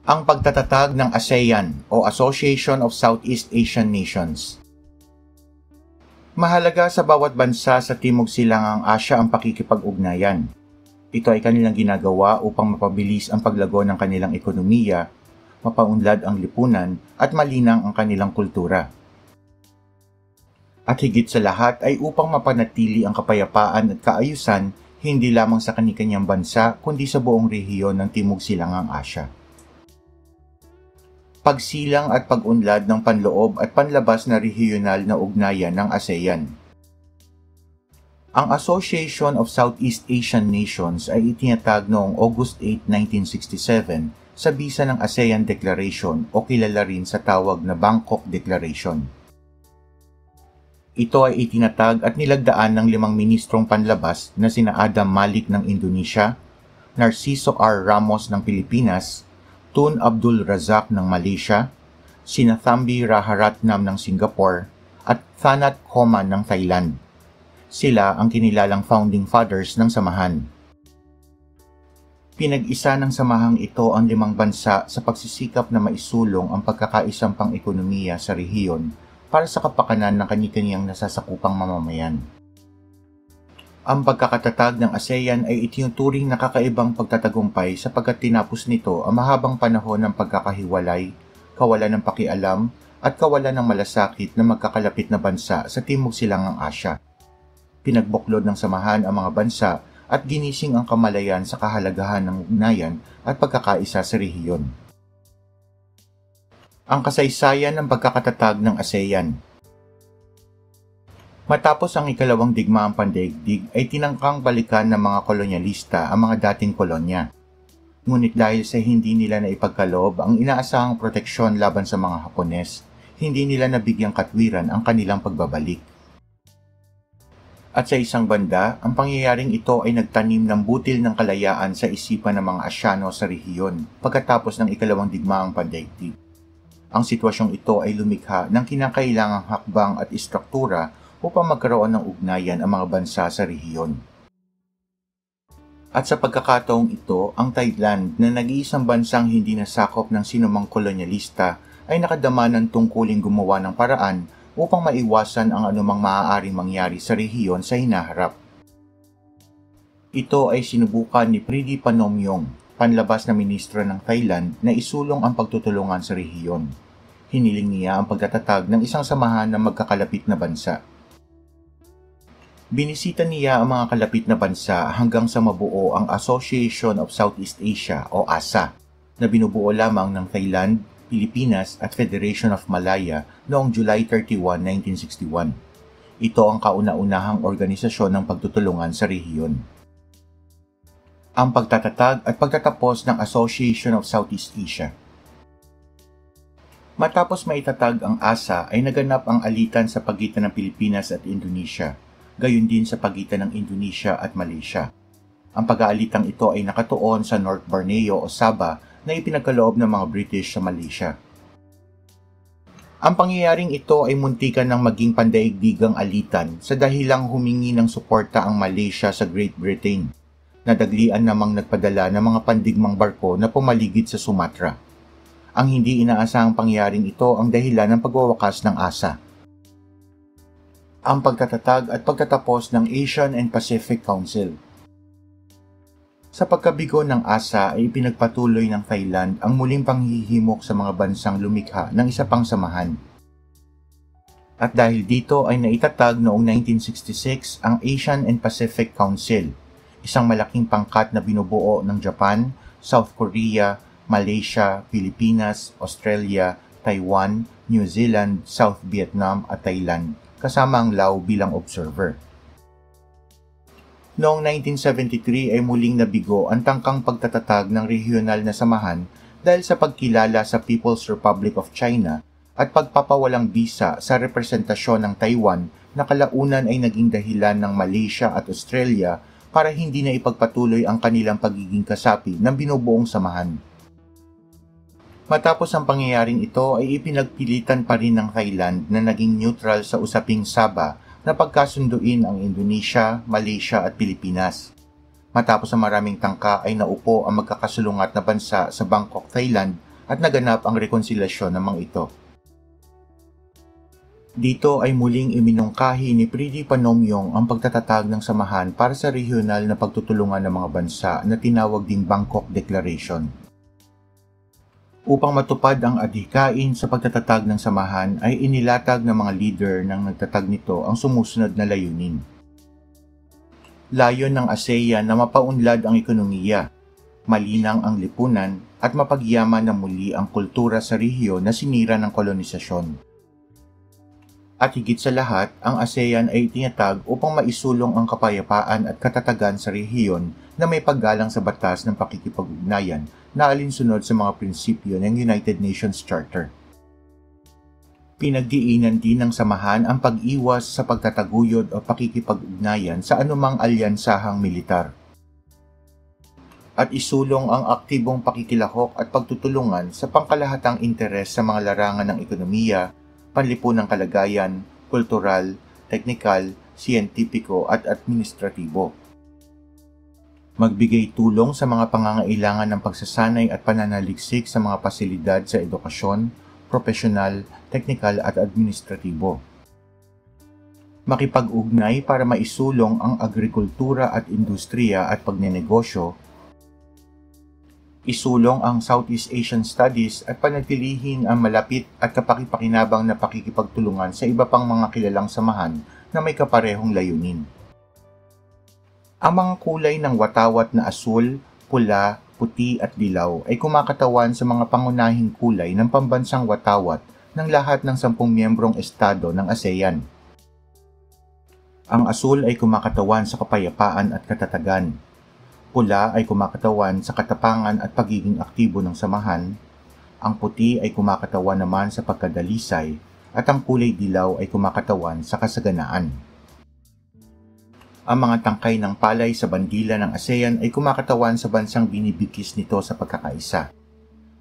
Ang pagtatatag ng ASEAN o Association of Southeast Asian Nations. Mahalaga sa bawat bansa sa Timog Silangang Asya ang pakikipag-ugnayan. Ito ay kanilang ginagawa upang mapabilis ang paglago ng kanilang ekonomiya, mapaunlad ang lipunan at malinang ang kanilang kultura. At higit sa lahat ay upang mapanatili ang kapayapaan at kaayusan hindi lamang sa kani-kanyang bansa kundi sa buong rehiyon ng Timog Silangang Asya. Pagsilang at pag-unlad ng panloob at panlabas na rehiyonal na ugnayan ng ASEAN. Ang Association of Southeast Asian Nations ay itinatag noong August 8, 1967 sa bisa ng ASEAN Declaration o kilala rin sa tawag na Bangkok Declaration. Ito ay itinatag at nilagdaan ng 5 ministrong panlabas na sina Adam Malik ng Indonesia, Narciso R. Ramos ng Pilipinas, Tun Abdul Razak ng Malaysia, sina Thambi Rajaratnam ng Singapore, at Thanat Khoman ng Thailand. Sila ang kinilalang founding fathers ng samahan. Pinag-isa ng samahang ito ang 5 bansa sa pagsisikap na maisulong ang pagkakaisang pang-ekonomiya sa rehiyon para sa kapakanan ng kani-kaniyang nasasakupang mamamayan. Ang pagkakatatag ng ASEAN ay itinuturing na kakaibang pagtatagumpay sapagkat tinapos nito ang mahabang panahon ng pagkakahiwalay, kawalan ng pakialam, at kawalan ng malasakit na magkakalapit na bansa sa Timog Silangang Asya. Pinagbuklod ng samahan ang mga bansa at ginising ang kamalayan sa kahalagahan ng ugnayan at pagkakaisa sa rehiyon. Ang kasaysayan ng pagkakatatag ng ASEAN. Matapos ang ikalawang digmaang pandaigdig ay tinangkang balikan ng mga kolonyalista ang mga dating kolonya. Ngunit dahil sa hindi nila na ipagkaloob ang inaasahang proteksyon laban sa mga Hapones, hindi nila nabigyang katwiran ang kanilang pagbabalik. At sa isang banda, ang pangyayaring ito ay nagtanim ng butil ng kalayaan sa isipan ng mga Asyano sa rehiyon pagkatapos ng ikalawang digmaang pandaigdig. Ang sitwasyong ito ay lumikha ng kinakailangang hakbang at istruktura upang magkaroon ng ugnayan ang mga bansa sa rehiyon. At sa pagkakataong ito, ang Thailand na nag-iisang bansang hindi nasakop ng sinumang kolonyalista ay nakadama ng tungkuling gumawa ng paraan upang maiwasan ang anumang maaaring mangyari sa rehiyon sa hinaharap. Ito ay sinubukan ni Priti Panomyong, panlabas na ministro ng Thailand, na isulong ang pagtutulungan sa rehiyon. Hiniling niya ang pagtatatag ng isang samahan ng magkakalapit na bansa. Binisita niya ang mga kalapit na bansa hanggang sa mabuo ang Association of Southeast Asia o ASA na binubuo lamang ng Thailand, Pilipinas at Federation of Malaya noong July 31, 1961. Ito ang kauna-unahang organisasyon ng pagtutulungan sa rehiyon. Ang pagtatatag at pagtatapos ng Association of Southeast Asia. Matapos maitatag ang ASA ay naganap ang alitan sa pagitan ng Pilipinas at Indonesia, gayon din sa pagitan ng Indonesia at Malaysia. Ang pag-aalitang ito ay nakatuon sa North Borneo o Sabah na ipinagkaloob ng mga British sa Malaysia. Ang pangyayaring ito ay muntikan ng maging pandaigdigang alitan sa dahilang humingi ng suporta ang Malaysia sa Great Britain. Nadaglian namang nagpadala ng mga pandigmang barko na pumaligid sa Sumatra. Ang hindi inaasahang pangyayaring ito ang dahilan ng pagwawakas ng ASA. Ang pagtatatag at pagtatapos ng Asian and Pacific Council. Sa pagkabigo ng ASA ay ipinagpatuloy ng Thailand ang muling panghihimok sa mga bansang lumikha ng isa pang samahan. At dahil dito ay naitatag noong 1966 ang Asian and Pacific Council, isang malaking pangkat na binubuo ng Japan, South Korea, Malaysia, Pilipinas, Australia, Taiwan, New Zealand, South Vietnam at Thailand, kasama ang Laos bilang observer. Noong 1973 ay muling nabigo ang tangkang pagtatatag ng rehiyonal na samahan dahil sa pagkilala sa People's Republic of China at pagpapawalang bisa sa representasyon ng Taiwan na kalaunan ay naging dahilan ng Malaysia at Australia para hindi na ipagpatuloy ang kanilang pagiging kasapi ng binubuong samahan. Matapos ang pangyayaring ito ay ipinagpilitan pa rin ng Thailand na naging neutral sa usaping Sabah na pagkasunduin ang Indonesia, Malaysia at Pilipinas. Matapos ang maraming tangka ay naupo ang magkakasalungat na bansa sa Bangkok, Thailand at naganap ang rekonsilyasyon ng mga ito. Dito ay muling iminungkahi ni Priti Panomyong ang pagtatatag ng samahan para sa regional na pagtutulungan ng mga bansa na tinawag ding Bangkok Declaration. Upang matupad ang adhikain sa pagtatatag ng samahan ay inilatag ng mga leader ng nagtatag nito ang sumusunod na layunin. Layon ng ASEAN na mapaunlad ang ekonomiya, malinang ang lipunan at mapagyaman na muli ang kultura sa rehiyon na sinira ng kolonisasyon. At higit sa lahat, ang ASEAN ay itinatag upang maisulong ang kapayapaan at katatagan sa rehiyon na may paggalang sa batas ng pakikipag-ugnayan na alinsunod sa mga prinsipyo ng United Nations Charter. Pinagdiinan din ng samahan ang pag-iwas sa pagtataguyod o pakikipag-ugnayan sa anumang alyansahang militar. At isulong ang aktibong pakikilahok at pagtutulungan sa pangkalahatang interes sa mga larangan ng ekonomiya, panlipunang kalagayan, kultural, teknikal, siyentipiko at administratibo. Magbigay tulong sa mga pangangailangan ng pagsasanay at pananaliksik sa mga pasilidad sa edukasyon, profesional, teknikal at administratibo. Makipag-ugnay para maisulong ang agrikultura at industriya at pagnenegosyo. Isulong ang Southeast Asian Studies at panatilihin ang malapit at kapakipakinabang na pakikipagtulungan sa iba pang mga kilalang samahan na may kaparehong layunin. Ang mga kulay ng watawat na asul, pula, puti at dilaw ay kumakatawan sa mga pangunahing kulay ng pambansang watawat ng lahat ng 10 miyembrong estado ng ASEAN. Ang asul ay kumakatawan sa kapayapaan at katatagan. Pula ay kumakatawan sa katapangan at pagiging aktibo ng samahan, ang puti ay kumakatawan naman sa pagkadalisay, at ang kulay dilaw ay kumakatawan sa kasaganaan. Ang mga tangkay ng palay sa bandila ng ASEAN ay kumakatawan sa bansang binibigkis nito sa pagkakaisa.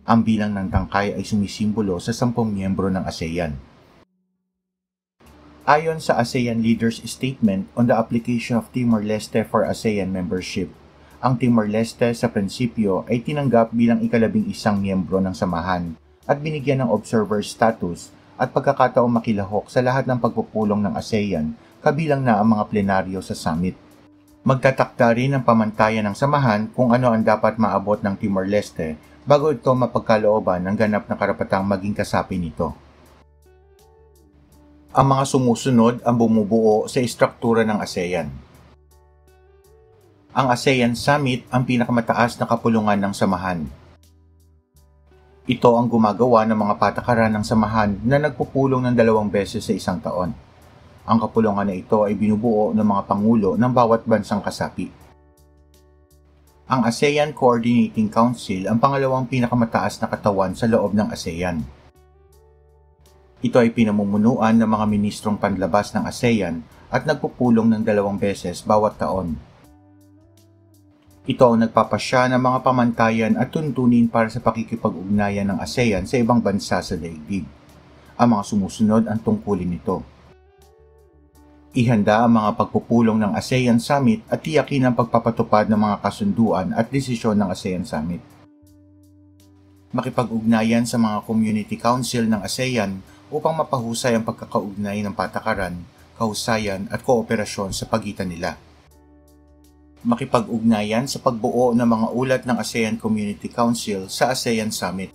Ang bilang ng tangkay ay sumisimbolo sa 10 miyembro ng ASEAN. Ayon sa ASEAN Leaders' Statement on the Application of Timor-Leste for ASEAN Membership, ang Timor-Leste sa prinsipyo ay tinanggap bilang ika-11 miyembro ng samahan at binigyan ng observer status at pagkakataong makilahok sa lahat ng pagpupulong ng ASEAN, kabilang na ang mga plenaryo sa summit. Magtatakda rin ang pamantayan ng samahan kung ano ang dapat maabot ng Timor-Leste bago ito mapagkalooban ng ganap na karapatang maging kasapi nito. Ang mga sumusunod ang bumubuo sa istruktura ng ASEAN. Ang ASEAN Summit ang pinakamataas na kapulungan ng samahan. Ito ang gumagawa ng mga patakaran ng samahan na nagpupulong ng 2 beses sa isang taon. Ang kapulungan na ito ay binubuo ng mga pangulo ng bawat bansang kasapi. Ang ASEAN Coordinating Council ang pangalawang pinakamataas na katawan sa loob ng ASEAN. Ito ay pinamumunuan ng mga ministrong panlabas ng ASEAN at nagpupulong ng 2 beses bawat taon. Ito ang nagpapasya ng mga pamantayan at tuntunin para sa pakikipag-ugnayan ng ASEAN sa ibang bansa sa daigdig. Ang mga sumusunod ang tungkulin nito. Ihanda ang mga pagpupulong ng ASEAN Summit at tiyakin ang pagpapatupad ng mga kasunduan at desisyon ng ASEAN Summit. Makipag-ugnayan sa mga Community Council ng ASEAN upang mapahusay ang pagkakaugnay ng patakaran, kahusayan at kooperasyon sa pagitan nila. Makipag-ugnayan sa pagbuo ng mga ulat ng ASEAN Community Council sa ASEAN Summit.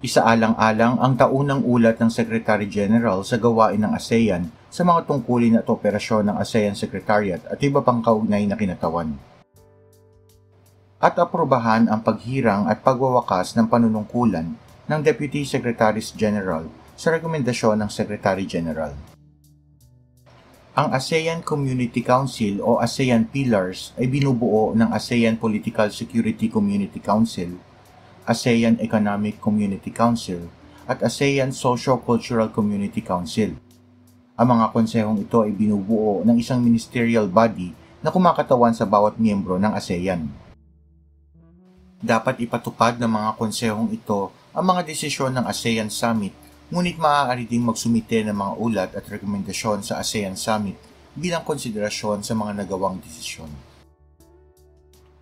Isaalang-alang ang taunang ulat ng Secretary General sa gawain ng ASEAN sa mga tungkulin at operasyon ng ASEAN Secretariat at iba pang kaugnay na kinatawan. At aprobahan ang paghirang at pagwawakas ng panunungkulan ng Deputy Secretaries General sa rekomendasyon ng Secretary General. Ang ASEAN Community Council o ASEAN Pillars ay binubuo ng ASEAN Political Security Community Council, ASEAN Economic Community Council, at ASEAN Socio-Cultural Community Council. Ang mga konsehong ito ay binubuo ng isang ministerial body na kumakatawan sa bawat miyembro ng ASEAN. Dapat ipatupad ng mga konsehong ito ang mga desisyon ng ASEAN Summit, ngunit maaari ding magsumite ng mga ulat at rekomendasyon sa ASEAN Summit bilang konsiderasyon sa mga nagawang desisyon.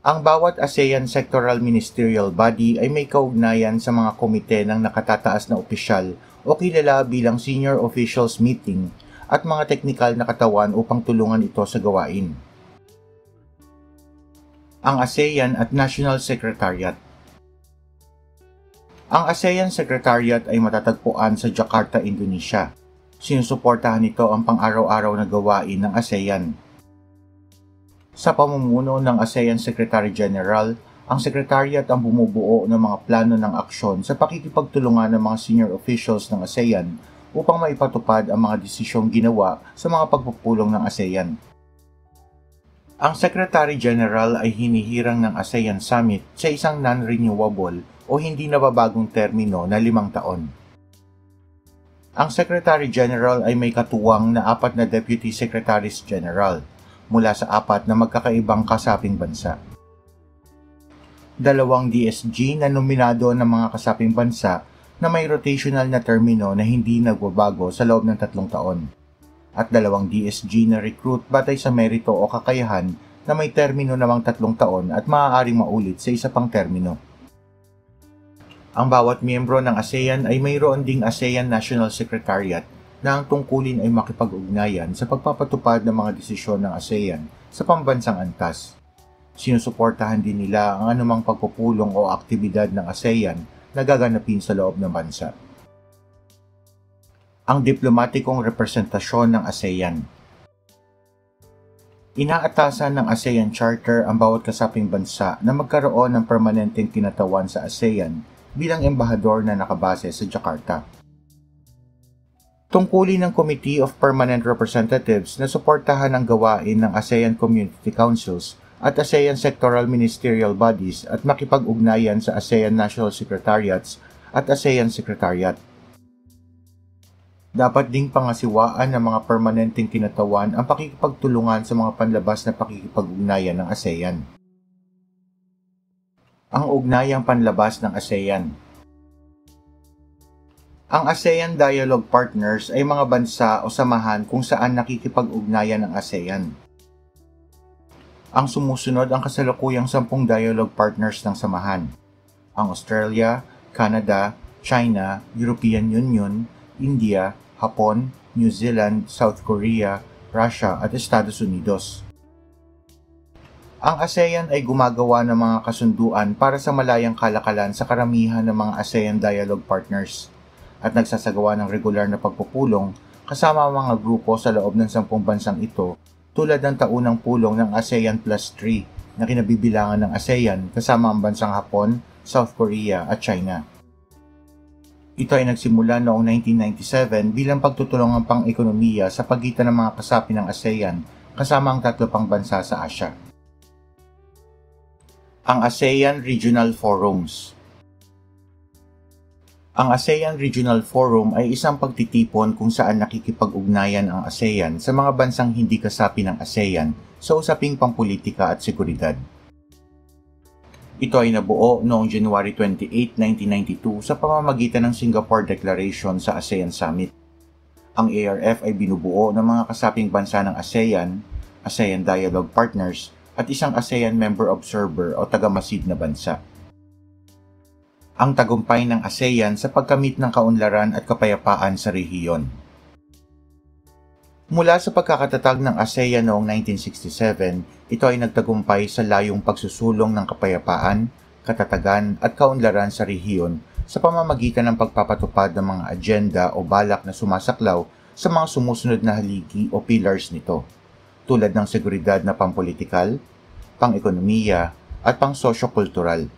Ang bawat ASEAN Sectoral Ministerial Body ay may kaugnayan sa mga komite ng nakatataas na opisyal o kilala bilang Senior Officials Meeting at mga teknikal na katawan upang tulungan ito sa gawain. Ang ASEAN at National Secretariat. Ang ASEAN Secretariat ay matatagpuan sa Jakarta, Indonesia. Sinusuportahan nito ang pang-araw-araw na gawain ng ASEAN. Sa pamumuno ng ASEAN Secretary General, ang Secretariat ang bumubuo ng mga plano ng aksyon sa pakikipagtulungan ng mga senior officials ng ASEAN upang maipatupad ang mga desisyong ginawa sa mga pagpupulong ng ASEAN. Ang Secretary General ay hinihirang ng ASEAN Summit sa isang non-renewable o hindi nababagong termino na 5 taon. Ang Secretary General ay may katuwang na 4 na Deputy Secretaries General mula sa 4 na magkakaibang kasaping bansa. 2 DSG na nominado ng mga kasaping bansa na may rotational na termino na hindi nagbabago sa loob ng 3 taon. At 2 DSG na recruit batay sa merito o kakayahan na may termino namang 3 taon at maaaring maulit sa isa pang termino. Ang bawat miyembro ng ASEAN ay mayroon ding ASEAN National Secretariat na ang tungkulin ay makipag-ugnayan sa pagpapatupad ng mga desisyon ng ASEAN sa pambansang antas. Sinusuportahan din nila ang anumang pagpupulong o aktibidad ng ASEAN na gaganapin sa loob ng bansa. Ang diplomatikong representasyon ng ASEAN. Inaatasan ng ASEAN Charter ang bawat kasaping bansa na magkaroon ng permanenteng kinatawan sa ASEAN bilang embahador na nakabase sa Jakarta. Tungkulin ng Committee of Permanent Representatives na suportahan ang gawain ng ASEAN Community Councils at ASEAN Sectoral Ministerial Bodies at makipag-ugnayan sa ASEAN National Secretariats at ASEAN Secretariat. Dapat ding pangasiwaan ng mga permanenteng kinatawan ang pakikipagtulungan sa mga panlabas na pakikipag-ugnayan ng ASEAN. Ang ugnayang panlabas ng ASEAN. Ang ASEAN Dialogue Partners ay mga bansa o samahan kung saan nakikipag-ugnayan ng ASEAN. Ang sumusunod ang kasalukuyang 10 dialogue partners ng samahan. Ang Australia, Canada, China, European Union, India, Hapon, New Zealand, South Korea, Russia at Estados Unidos. Ang ASEAN ay gumagawa ng mga kasunduan para sa malayang kalakalan sa karamihan ng mga ASEAN Dialogue Partners at nagsasagawa ng regular na pagpupulong kasama ang mga grupo sa loob ng 10 bansang ito tulad ng taunang pulong ng ASEAN Plus 3 na kinabibilangan ng ASEAN kasama ang bansang Hapon, South Korea at China. Ito ay nagsimula noong 1997 bilang pagtutulungan pang-ekonomiya sa pagitan ng mga kasapi ng ASEAN kasama ang 3 pang bansa sa Asia. Ang ASEAN Regional Forums. Ang ASEAN Regional Forum ay isang pagtitipon kung saan nakikipag-ugnayan ang ASEAN sa mga bansang hindi kasapi ng ASEAN sa usaping pampulitika at seguridad. Ito ay nabuo noong January 28, 1992 sa pamamagitan ng Singapore Declaration sa ASEAN Summit. Ang ARF ay binubuo ng mga kasaping bansa ng ASEAN, ASEAN Dialogue Partners, at isang ASEAN Member Observer o tagamasid na bansa. Ang tagumpay ng ASEAN sa pagkamit ng kaunlaran at kapayapaan sa rehiyon. Mula sa pagkakatatag ng ASEAN noong 1967, ito ay nagtagumpay sa layong pagsusulong ng kapayapaan, katatagan at kaunlaran sa rehiyon sa pamamagitan ng pagpapatupad ng mga agenda o balak na sumasaklaw sa mga sumusunod na haligi o pillars nito, tulad ng seguridad na pampolitikal, pang-ekonomiya at pang-sosyo-kultural.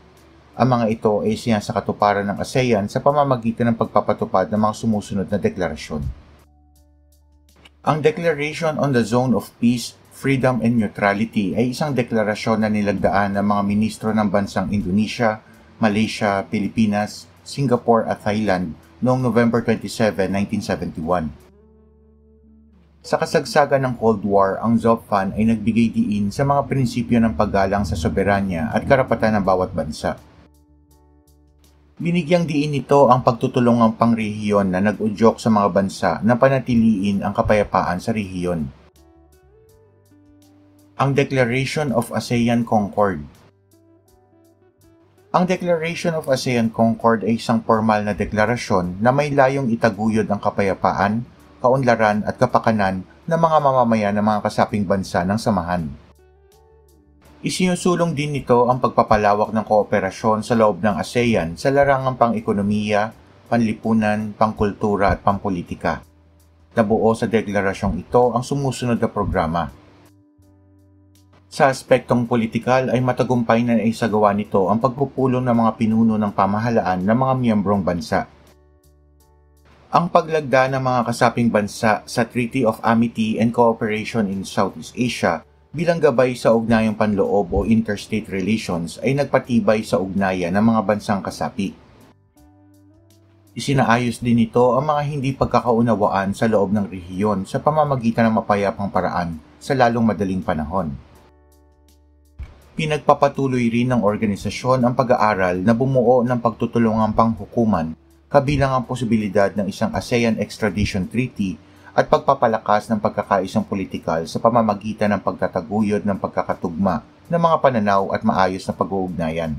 Ang mga ito ay sinasakatuparan ng ASEAN sa pamamagitan ng pagpapatupad ng mga sumusunod na deklarasyon. Ang Declaration on the Zone of Peace, Freedom and Neutrality ay isang deklarasyon na nilagdaan ng mga ministro ng bansang Indonesia, Malaysia, Pilipinas, Singapore at Thailand noong November 27, 1971. Sa kasagsagan ng Cold War, ang ZOPFAN ay nagbigay diin sa mga prinsipyo ng paggalang sa soberanya at karapatan ng bawat bansa. Binigyang diin nito ang pagtutulungang pangrehiyon na nag-udyok sa mga bansa na panatiliin ang kapayapaan sa rehiyon. Ang Declaration of ASEAN Concord. Ang Declaration of ASEAN Concord ay isang formal na deklarasyon na may layong itaguyod ang kapayapaan, kaunlaran at kapakanan ng mga mamamayan ng mga kasaping bansa ng samahan. Isinusulong din nito ang pagpapalawak ng kooperasyon sa loob ng ASEAN sa larangang pang-ekonomiya, panlipunan, pangkultura at pampolitika. Nabuo sa deklarasyong ito ang sumusunod na programa. Sa aspektong politikal ay matagumpay na naisagawa nito ang pagpupulong ng mga pinuno ng pamahalaan ng mga miyembrong bansa. Ang paglagda ng mga kasaping bansa sa Treaty of Amity and Cooperation in Southeast Asia bilang gabay sa ugnayang panloob o interstate relations ay nagpatibay sa ugnayan ng mga bansang kasapi. Isinaayos din nito ang mga hindi pagkakaunawaan sa loob ng rehiyon sa pamamagitan ng mapayapang paraan sa lalong madaling panahon. Pinagpapatuloy rin ng organisasyon ang pag-aaral na bumuo ng pagtutulungang panghukuman kabilang ang posibilidad ng isang ASEAN Extradition Treaty at pagpapalakas ng pagkakaisang politikal sa pamamagitan ng pagtataguyod ng pagkakatugma ng mga pananaw at maayos na pag-uugnayan.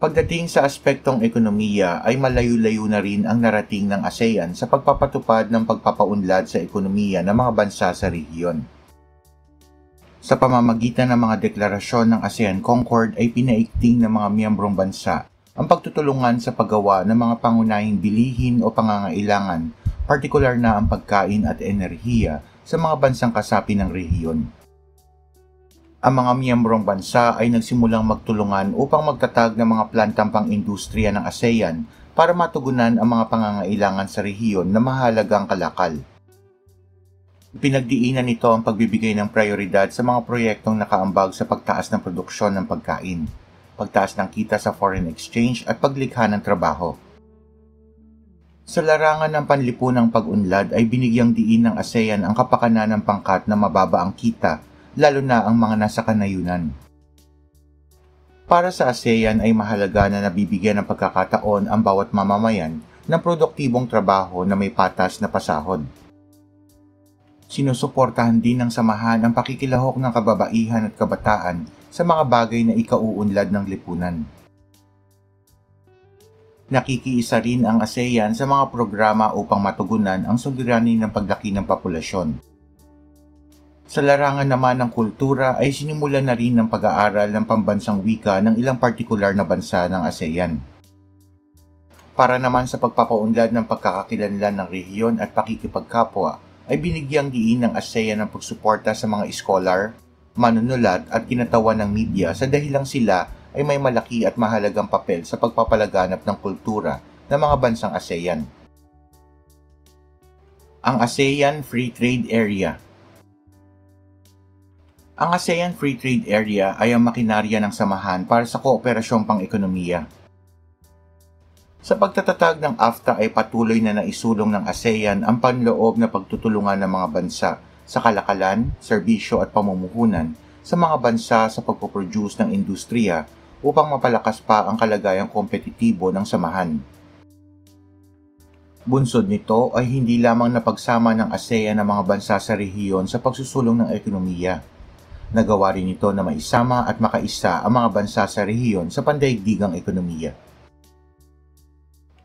Pagdating sa aspektong ekonomiya ay malayo-layo na rin ang narating ng ASEAN sa pagpapatupad ng pagpapaunlad sa ekonomiya ng mga bansa sa rehiyon. Sa pamamagitan ng mga deklarasyon ng ASEAN Concord ay pinaigting ng mga miyembrong bansa ang pagtutulungan sa paggawa ng mga pangunahing bilihin o pangangailangan, partikular na ang pagkain at enerhiya sa mga bansang kasapi ng rehiyon. Ang mga miyembrong bansa ay nagsimulang magtulungan upang magtatag ng mga plantang pang-industriya ng ASEAN para matugunan ang mga pangangailangan sa rehiyon na mahalagang kalakal. Pinagdiinan nito ang pagbibigay ng prioridad sa mga proyektong nakaambag sa pagtaas ng produksyon ng pagkain, pagtaas ng kita sa foreign exchange at paglikha ng trabaho. Sa larangan ng panlipunang pag-unlad ay binigyang diin ng ASEAN ang kapakanan ng pangkat na mababa ang kita, lalo na ang mga nasa kanayunan. Para sa ASEAN ay mahalaga na nabibigyan ng pagkakataon ang bawat mamamayan ng produktibong trabaho na may patas na pasahod. Sinusuportahan din ng samahan ang pakikilahok ng kababaihan at kabataan sa mga bagay na ikauunlad ng lipunan. Nakikiisa rin ang ASEAN sa mga programa upang matugunan ang suliranin ng paglaki ng populasyon. Sa larangan naman ng kultura ay sinimulan na rin ng pag-aaral ng pambansang wika ng ilang partikular na bansa ng ASEAN. Para naman sa pagpapaunlad ng pagkakakilanlan ng rehiyon at pakikipagkapwa, ay binigyang diin ng ASEAN ang pagsuporta sa mga iskolar, manunulat at kinatawan ng media sa dahilang sila ay may malaki at mahalagang papel sa pagpapalaganap ng kultura ng mga bansang ASEAN. Ang ASEAN Free Trade Area. Ang ASEAN Free Trade Area ay ang makinarya ng samahan para sa kooperasyong pang-ekonomiya. Sa pagtatatag ng AFTA ay patuloy na naisulong ng ASEAN ang panloob na pagtutulungan ng mga bansa sa kalakalan, serbisyo at pamumuhunan sa mga bansa sa pagpoproduce ng industriya upang mapalakas pa ang kalagayang kompetitibo ng samahan. Bunsod nito ay hindi lamang napagsama ng ASEAN ang mga bansa sa rehiyon sa pagsusulong ng ekonomiya. Nagawa rin ito na maisama at makaisa ang mga bansa sa rehiyon sa pandaigdigang ekonomiya.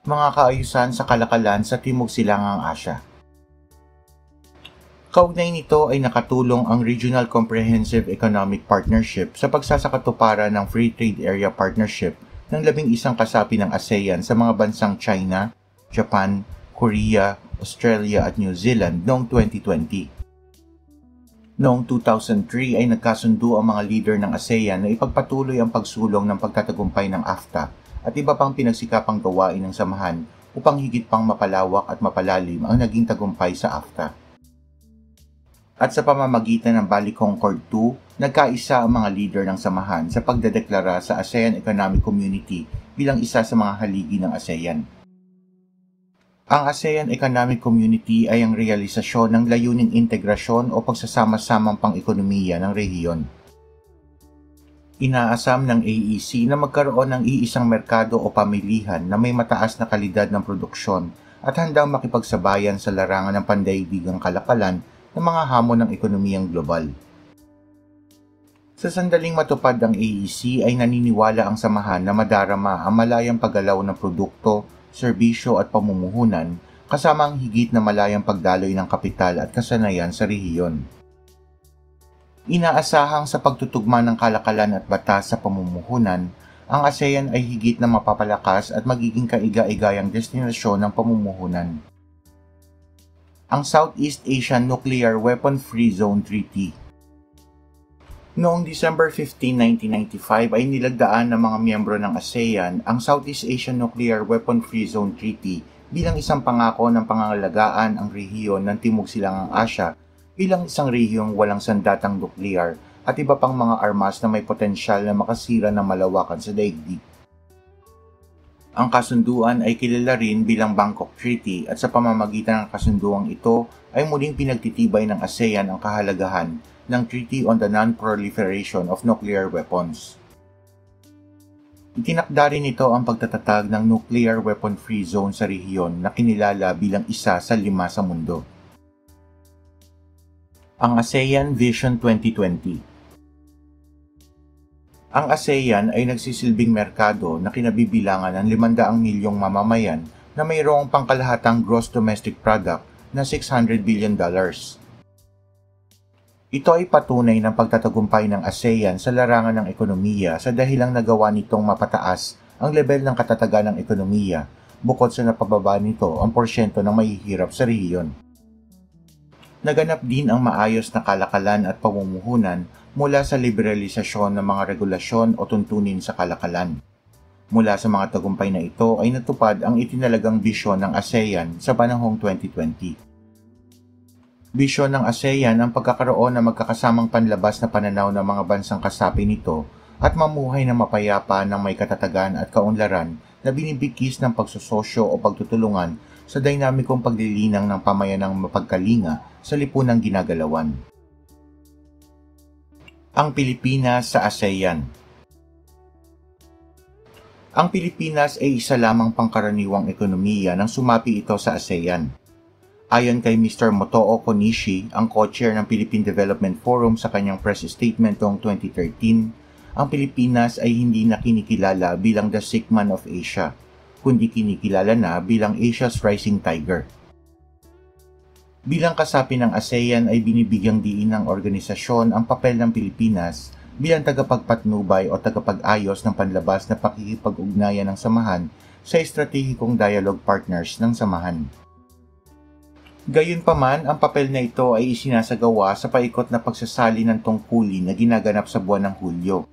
Mga kaayusan sa kalakalan sa Timog Silangang Asya. Kaugnay nito ay nakatulong ang Regional Comprehensive Economic Partnership sa pagsasakatuparan ng Free Trade Area Partnership ng 11 kasapi ng ASEAN sa mga bansang China, Japan, Korea, Australia at New Zealand noong 2020. Noong 2003 ay nagkasundo ang mga leader ng ASEAN na ipagpatuloy ang pagsulong ng pagtatagumpay ng AFTA at iba pang pinagsikapang gawain ng samahan upang higit pang mapalawak at mapalalim ang naging tagumpay sa AFTA. At sa pamamagitan ng Bali Concord II, nagkaisa ang mga leader ng samahan sa pagdedeklara sa ASEAN Economic Community bilang isa sa mga haligi ng ASEAN. Ang ASEAN Economic Community ay ang realisasyon ng layuning integrasyon o pagsasama-samang pang-ekonomiya ng rehiyon. Inaasam ng AEC na magkaroon ng iisang merkado o pamilihan na may mataas na kalidad ng produksyon at handang makipagsabayan sa larangan ng pandaigdigang kalakalan ng mga hamon ng ekonomiyang global. Sa sandaling matupad ang AEC ay naniniwala ang samahan na madarama ang malayang paggalaw ng produkto, serbisyo at pamumuhunan kasama ang higit na malayang pagdaloy ng kapital at kasanayan sa rehiyon. Inaasahang sa pagtutugma ng kalakalan at batas sa pamumuhunan, ang ASEAN ay higit na mapapalakas at magiging kaiga-igayang destinasyon ng pamumuhunan. Ang Southeast Asian Nuclear Weapon-Free Zone Treaty. Noong December 15, 1995 ay nilagdaan ng mga miyembro ng ASEAN ang Southeast Asian Nuclear Weapon-Free Zone Treaty bilang isang pangako ng pangangalagaan ang rehiyon ng Timog Silangang Asya bilang isang rehiyong walang sandatang nuklear at iba pang mga armas na may potensyal na makasira ng malawakan sa daigdig. Ang kasunduan ay kilala rin bilang Bangkok Treaty at sa pamamagitan ng kasunduang ito ay muling pinagtitibay ng ASEAN ang kahalagahan ng Treaty on the Non-Proliferation of Nuclear Weapons. Itinakda rin ito ang pagtatatag ng Nuclear Weapon-Free Zone sa rehiyon na kinilala bilang isa sa 5 sa mundo. Ang ASEAN Vision 2020. Ang ASEAN ay nagsisilbing merkado na kinabibilangan ng 500 milyong mamamayan na mayroong pangkalahatang gross domestic product na $600 billion. Ito ay patunay ng pagtatagumpay ng ASEAN sa larangan ng ekonomiya sa dahilang nagawa nitong mapataas ang level ng katatagan ng ekonomiya bukod sa napababa nito ang porsyento ng mahihirap sa rehiyon. Naganap din ang maayos na kalakalan at pamumuhunan mula sa liberalisasyon ng mga regulasyon o tuntunin sa kalakalan. Mula sa mga tagumpay na ito ay natupad ang itinalagang bisyon ng ASEAN sa panahong 2020. Bisyon ng ASEAN ang pagkakaroon ng magkakasamang panlabas na pananaw ng mga bansang kasapi nito at mamuhay na mapayapa ng may katatagan at kaunlaran na binibigkis ng pagsusosyo o pagtutulungan sa dinamikong paglilinang ng pamayanang mapagkalinga sa lipunang ginagalawan. Ang Pilipinas sa ASEAN. Ang Pilipinas ay isa lamang pangkaraniwang ekonomiya nang sumapi ito sa ASEAN. Ayon kay Mr. Motoo Konishi, ang co-chair ng Philippine Development Forum sa kanyang press statement noong 2013, ang Pilipinas ay hindi na kinikilala bilang the sick man of Asia, kundi kinikilala na bilang Asia's rising tiger. Bilang kasapi ng ASEAN ay binibigyang diin ng organisasyon ang papel ng Pilipinas bilang tagapagpatnubay o tagapag-ayos ng panlabas na pakikipag-ugnayan ng samahan sa estratehikong dialogue partners ng samahan. Gayunpaman, ang papel na ito ay isinasagawa sa paikot na pagsasali ng tungkulin na ginaganap sa buwan ng Hulyo.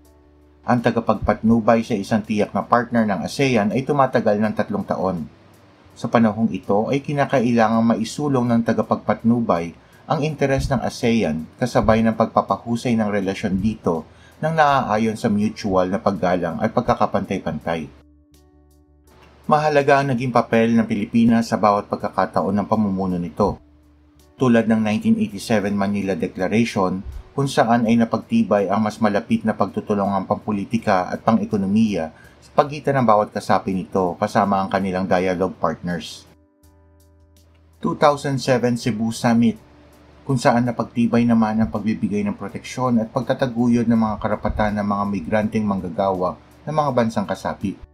Ang tagapagpatnubay sa isang tiyak na partner ng ASEAN ay tumatagal ng 3 taon. Sa panahong ito ay kinakailangang maisulong ng tagapagpatnubay ang interes ng ASEAN kasabay ng pagpapahusay ng relasyon dito nang naaayon sa mutual na paggalang at pagkakapantay-pantay. Mahalaga ang naging papel ng Pilipinas sa bawat pagkakataon ng pamumuno nito. Tulad ng 1987 Manila Declaration, kung saan ay napagtibay ang mas malapit na pagtutulungang pampolitika at pang-ekonomiya sa pagitan ng bawat kasapi nito kasama ang kanilang dialogue partners. 2007 Cebu Summit, kung saan napagtibay naman ang pagbibigay ng proteksyon at pagtataguyod ng mga karapatan ng mga migranteng manggagawa ng mga bansang kasapi.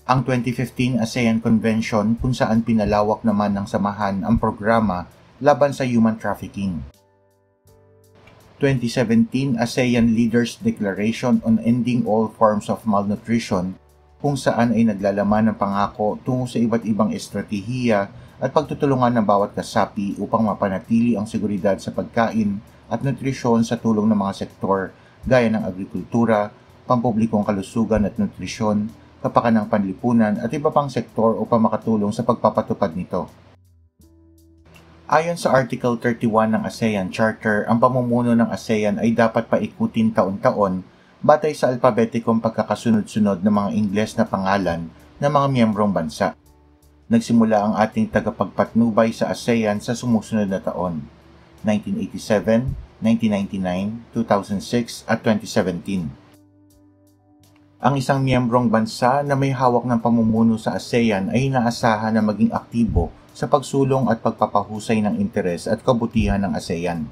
Ang 2015 ASEAN Convention kung saan pinalawak naman ng samahan ang programa laban sa human trafficking. 2017 ASEAN Leaders Declaration on Ending All Forms of Malnutrition kung saan ay naglalaman ng pangako tungo sa iba't ibang estratehiya at pagtutulungan ng bawat kasapi upang mapanatili ang seguridad sa pagkain at nutrisyon sa tulong ng mga sektor gaya ng agrikultura, pampublikong kalusugan at nutrisyon, kapakanang panlipunan at iba pang sektor upang makatulong sa pagpapatupad nito. Ayon sa Article 31 ng ASEAN Charter, ang pamumuno ng ASEAN ay dapat paikutin taon-taon batay sa alpabetikong pagkakasunod-sunod ng mga Ingles na pangalan ng mga miyembrong bansa. Nagsimula ang ating tagapagpatnubay sa ASEAN sa sumusunod na taon, 1987, 1999, 2006 at 2017. Ang isang miyembrong bansa na may hawak ng pamumuno sa ASEAN ay inaasahan na maging aktibo sa pagsulong at pagpapahusay ng interes at kabutihan ng ASEAN.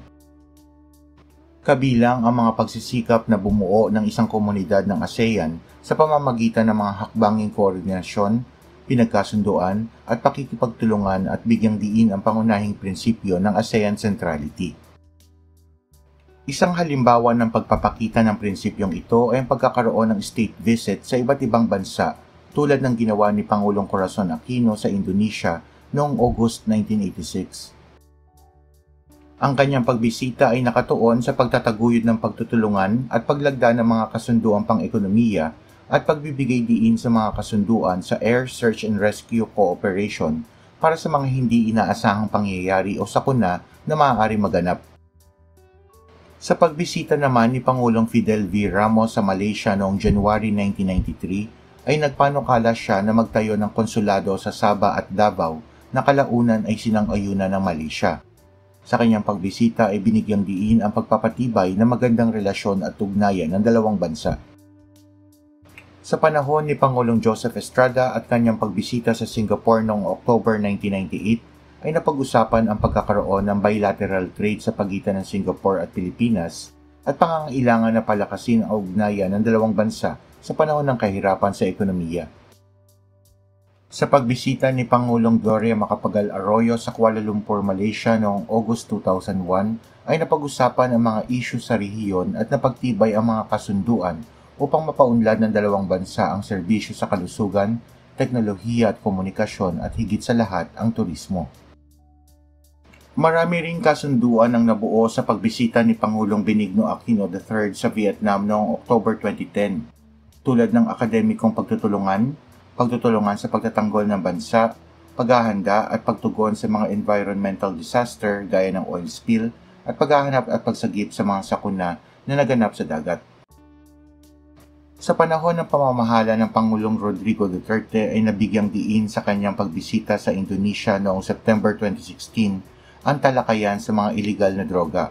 kabilang ang mga pagsisikap na bumuo ng isang komunidad ng ASEAN sa pamamagitan ng mga hakbanging koordinasyon, pinagkasunduan at pakikipagtulungan at bigyang diin ang pangunahing prinsipyo ng ASEAN Centrality. Isang halimbawa ng pagpapakita ng prinsipyong ito ay ang pagkakaroon ng state visit sa iba't ibang bansa tulad ng ginawa ni Pangulong Corazon Aquino sa Indonesia noong August 1986. Ang kanyang pagbisita ay nakatuon sa pagtataguyod ng pagtutulungan at paglagda ng mga kasunduang pang-ekonomiya at pagbibigay diin sa mga kasunduan sa Air Search and Rescue Cooperation para sa mga hindi inaasahang pangyayari o sakuna na maaaring maganap. Sa pagbisita naman ni Pangulong Fidel V. Ramos sa Malaysia noong January 1993, ay nagpanukala siya na magtayo ng konsulado sa Sabah at Davao na kalaunan ay sinang-ayunan ng Malaysia. Sa kanyang pagbisita ay binigyang diin ang pagpapatibay ng magandang relasyon at ugnayan ng dalawang bansa. Sa panahon ni Pangulong Joseph Estrada at kanyang pagbisita sa Singapore noong October 1998, ay napag-usapan ang pagkakaroon ng bilateral trade sa pagitan ng Singapore at Pilipinas at pangangailangan na palakasin ang ugnayan ng dalawang bansa sa panahon ng kahirapan sa ekonomiya. Sa pagbisita ni Pangulong Gloria Macapagal Arroyo sa Kuala Lumpur, Malaysia noong August 2001, ay napag-usapan ang mga isyu sa rehiyon at napagtibay ang mga kasunduan upang mapaunlad ng dalawang bansa ang serbisyo sa kalusugan, teknolohiya at komunikasyon at higit sa lahat ang turismo. Marami ring kasunduan ang nabuo sa pagbisita ni Pangulong Benigno Aquino III sa Vietnam noong October 2010, tulad ng akademikong pagtutulungan sa pagtatanggol ng bansa, paghahanda at pagtugon sa mga environmental disaster gaya ng oil spill at paghahanap at pagsagip sa mga sakuna na naganap sa dagat. Sa panahon ng pamamahala ng Pangulong Rodrigo Duterte ay nabigyang diin sa kanyang pagbisita sa Indonesia noong September 2016 ang talakayan sa mga iligal na droga,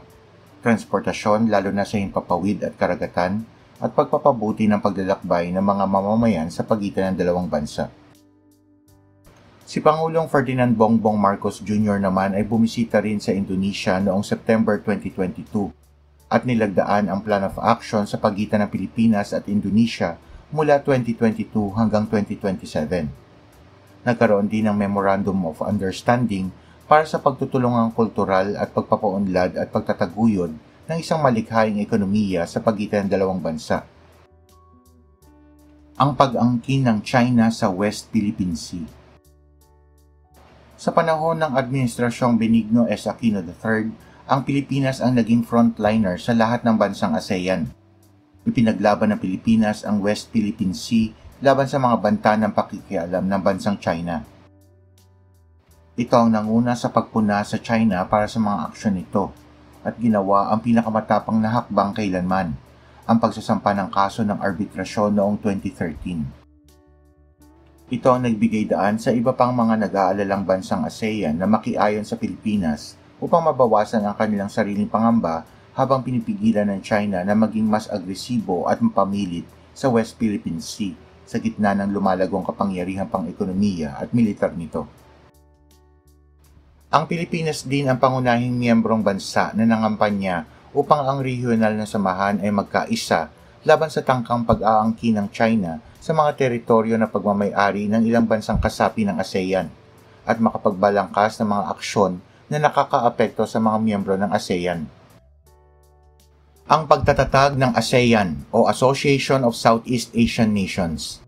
transportasyon lalo na sa himpapawid at karagatan, at pagpapabuti ng paglalakbay ng mga mamamayan sa pagitan ng dalawang bansa. Si Pangulong Ferdinand Bongbong Marcos Jr. naman ay bumisita rin sa Indonesia noong September 2022 at nilagdaan ang Plan of Action sa pagitan ng Pilipinas at Indonesia mula 2022 hanggang 2027. Nagkaroon din ng Memorandum of Understanding para sa pagtutulungang kultural at pagpapaunlad at pagtataguyod ng isang malikhaing ekonomiya sa pagitan ng dalawang bansa. Ang pag-angkin ng China sa West Philippine Sea. Sa panahon ng Administrasyong Benigno S. Aquino III, ang Pilipinas ang naging frontliner sa lahat ng bansang ASEAN. Ipinaglaban ng Pilipinas ang West Philippine Sea laban sa mga banta ng pakikialam ng bansang China. Ito ang nanguna sa pagpuna sa China para sa mga aksyon nito at ginawa ang pinakamatapang na hakbang kailanman, ang pagsasampa ng kaso ng arbitrasyon noong 2013. Ito ang nagbigay daan sa iba pang mga nag-aalalang bansang ASEAN na makiayon sa Pilipinas upang mabawasan ang kanilang sariling pangamba habang pinipigilan ng China na maging mas agresibo at mapamilit sa West Philippine Sea sa gitna ng lumalagong kapangyarihang pang-ekonomiya at militar nito. Ang Pilipinas din ang pangunahing miyembrong bansa na nangampanya upang ang regional na samahan ay magkaisa laban sa tangkang pag-aangkin ng China sa mga teritoryo na pagmamay-ari ng ilang bansang kasapi ng ASEAN at makapagbalangkas ng mga aksyon na nakakaapekto sa mga miyembro ng ASEAN. Ang pagtatatag ng ASEAN o Association of Southeast Asian Nations.